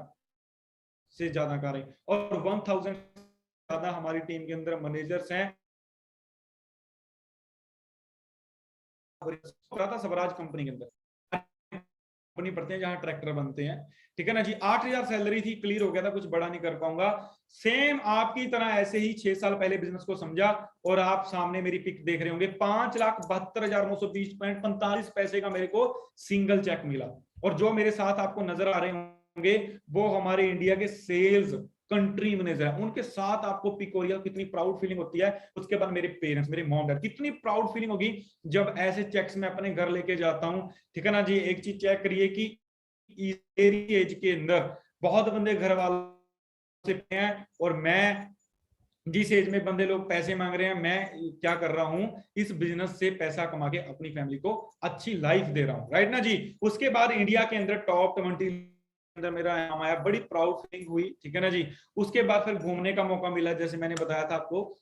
से ज्यादा कारें, और 1000 ज्यादा हमारी टीम के अंदर मैनेजर्स हैं। स्वराज कंपनी के अंदर कंपनी पढ़ते हैं जहां ट्रैक्टर बनते हैं, ठीक है ना जी। 8,000 सैलरी थी, क्लियर हो गया था, कुछ बड़ा नहीं कर पाऊंगा। सेम आपकी तरह ऐसे ही 6 साल पहले बिजनेस को समझा, और आप सामने मेरी पिक देख रहे होंगे, 5,72,920.45 का मेरे को सिंगल चेक मिला। और जो मेरे साथ आपको नजर आ रहे होंगे वो हमारे इंडिया के सेल्स कंट्री मैनेजर है, उनके साथ आपको पिक हो रही है, कितनी प्राउड फीलिंग होती है। उसके बाद मेरे पेरेंट्स, मेरे मॉम डैड, कितनी प्राउड फीलिंग होगी जब ऐसे चेक्स मैं अपने घर लेके जाता हूं, ठीक है ना जी। एक चीज चेक करिए कि मेरी एज के अंदर बहुत बंदे घर वालों से हैं, और मैं जिस एज में बंदे लोग पैसे मांग रहे हैं, मैं क्या कर रहा हूं, इस बिजनेस से पैसा कमा के अपनी फैमिली को अच्छी लाइफ दे रहा हूं, राइट ना जी। उसके बाद इंडिया के अंदर टॉप 20 अंदर मेरा नाम आया, बड़ी प्राउड फीलिंग हुई, ठीक है ना जी। उसके बाद फिर घूमने का मौका मिला, जैसे मैंने बताया था आपको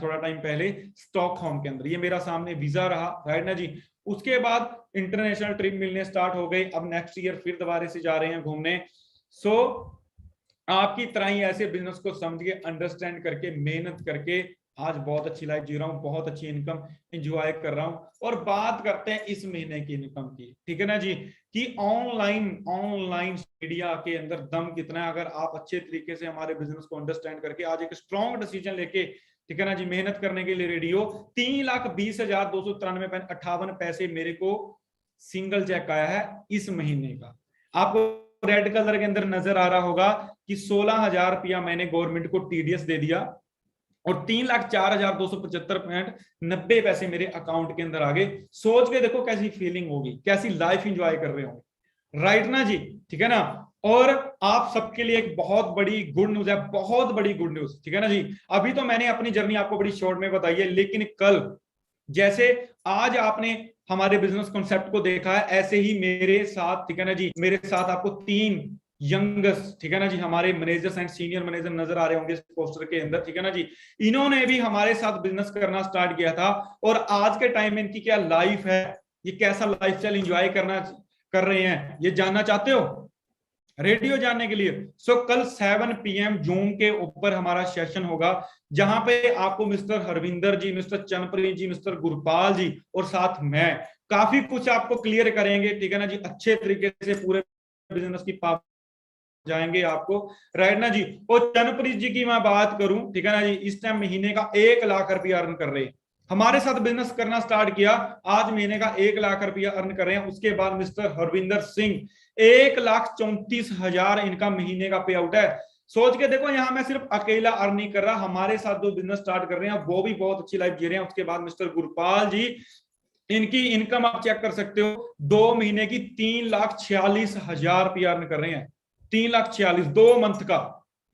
थोड़ा टाइम पहले, स्टॉकहोम के अंदर, ये मेरा सामने वीजा रहा, राइट ना जी। उसके बाद इंटरनेशनल ट्रिप मिलने स्टार्ट हो गई, अब नेक्स्ट ईयर फिर दोबारा से जा रहे हैं घूमने। सो आपकी तरह ही ऐसे बिजनेस को समझ के, अंडरस्टैंड करके, मेहनत करके आज बहुत अच्छी लाइफ जी रहा हूँ, बहुत अच्छी इनकम एंजॉय कर रहा हूँ। और बात करते हैं इस महीने की इनकम की, ठीक है ना जी, कि ऑनलाइन मीडिया के अंदर दम कितना है। अगर आप अच्छे तरीके से हमारे बिजनेस को अंडरस्टैंड करके आज एक स्ट्रॉन्ग डिसीजन लेके, ठीक है ना जी, मेहनत करने के लिए रेडी हो, 3,20,293.58 मेरे को सिंगल चेक आया है इस महीने का। आपको रेड कलर के अंदर नजर आ रहा होगा कि 16,000 रुपया मैंने गवर्नमेंट को टीडीएस दे दिया, और 3,04,275.90 मेरे अकाउंट के अंदर आ गए। सोच के देखो कैसी फीलिंग होगी, कैसी लाइफ एंजॉय कर रहे होंगे, राइट ना जी, ठीक है ना। और आप सबके लिए एक बहुत बड़ी गुड न्यूज है, बहुत बड़ी गुड न्यूज, ठीक है ना जी। अभी तो मैंने अपनी जर्नी आपको बड़ी शॉर्ट में बताई है, लेकिन कल जैसे आज आपने हमारे बिजनेस कॉन्सेप्ट को देखा है, ऐसे ही मेरे साथ, ठीक है ना जी, मेरे साथ आपको 3 यंगेस्ट, ठीक है ना जी, हमारे मैनेजर्स एंड सीनियर मैनेजर नजर आ रहे होंगे इस पोस्टर के अंदर, ठीक है ना जी। इन्होंने भी हमारे साथ बिजनेस करना स्टार्ट किया था, और आज के टाइम में इनकी क्या लाइफ है, ये कैसा लाइफस्टाइल एंजॉय कर रहे हैं, ये जानना चाहते हो, रेडियो जानने के लिए। सो कल 7 PM जूम के ऊपर हमारा सेशन होगा, जहां पे आपको मिस्टर हरविंदर जी, मिस्टर चनप्रीत जी, मिस्टर गुरपाल जी और साथ मैं काफी कुछ आपको क्लियर करेंगे, ठीक है ना जी। अच्छे तरीके से पूरे बिजनेस की पावर जाएंगे आपको, राइट ना जी। और चनप्रीत जी की मैं बात करूं, ठीक है ना जी, इस टाइम महीने का 1 लाख रुपया अर्न कर रहे हैं, हमारे साथ बिजनेस करना स्टार्ट किया, आज महीने का 1 लाख रुपया अर्न कर रहे हैं। उसके बाद मिस्टर हरविंदर सिंह 1,34,000 इनका महीने का पे आउट है। सोच के देखो, यहां मैं सिर्फ अकेला अर्न नहीं कर रहा, हमारे साथ जो बिजनेस स्टार्ट कर रहे हैं वो भी बहुत अच्छी लाइफ जी रहे हैं। उसके बाद मिस्टर गुरपाल जी, इनकी इनकम आप चेक कर सकते हो, 2 महीने की 3,46,000 रुपया अर्न कर रहे हैं, 3,46,000 2 मंथ का,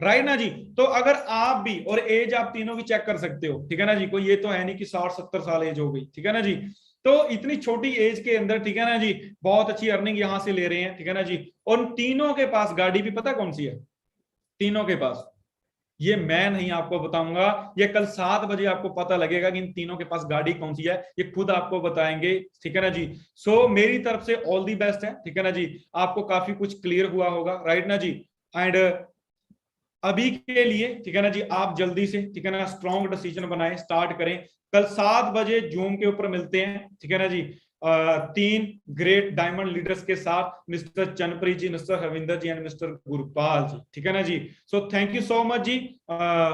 राइट ना जी। तो अगर आप भी, और एज आप तीनों की चेक कर सकते हो, ठीक है ना जी, कोई ये तो है नहीं कि 60-70 साल एज हो गई, ठीक है ना जी। तो इतनी छोटी एज के अंदर, ठीक है ना जी, बहुत अच्छी अर्निंग यहां से ले रहे हैं, ठीक है ना जी। और तीनों के पास गाड़ी भी पता कौन सी है, तीनों के पास, ये मैं नहीं आपको बताऊंगा, ये कल 7 बजे आपको पता लगेगा कि इन तीनों के पास गाड़ी कौन सी है, ये खुद आपको बताएंगे, ठीक है ना जी। सो मेरी तरफ से ऑल दी बेस्ट है, ठीक है ना जी। आपको काफी कुछ क्लियर हुआ होगा, राइट ना जी। एंड अभी के लिए, ठीक है ना जी, आप जल्दी से, ठीक है ना, स्ट्रॉन्ग डिसीजन बनाएं, स्टार्ट करें। कल 7 बजे जूम के ऊपर मिलते हैं, ठीक है ना जी, 3 ग्रेट डायमंड लीडर्स के साथ, mister Chanpreet ji, mister Harvinder ji and mister Gurpal ji, ठीक है ना जी। So thank you so much जी,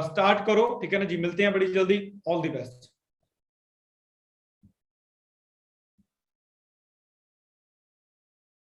स्टार्ट करो, ठीक है ना जी, मिलते हैं बड़ी जल्दी, ऑल द बेस्ट।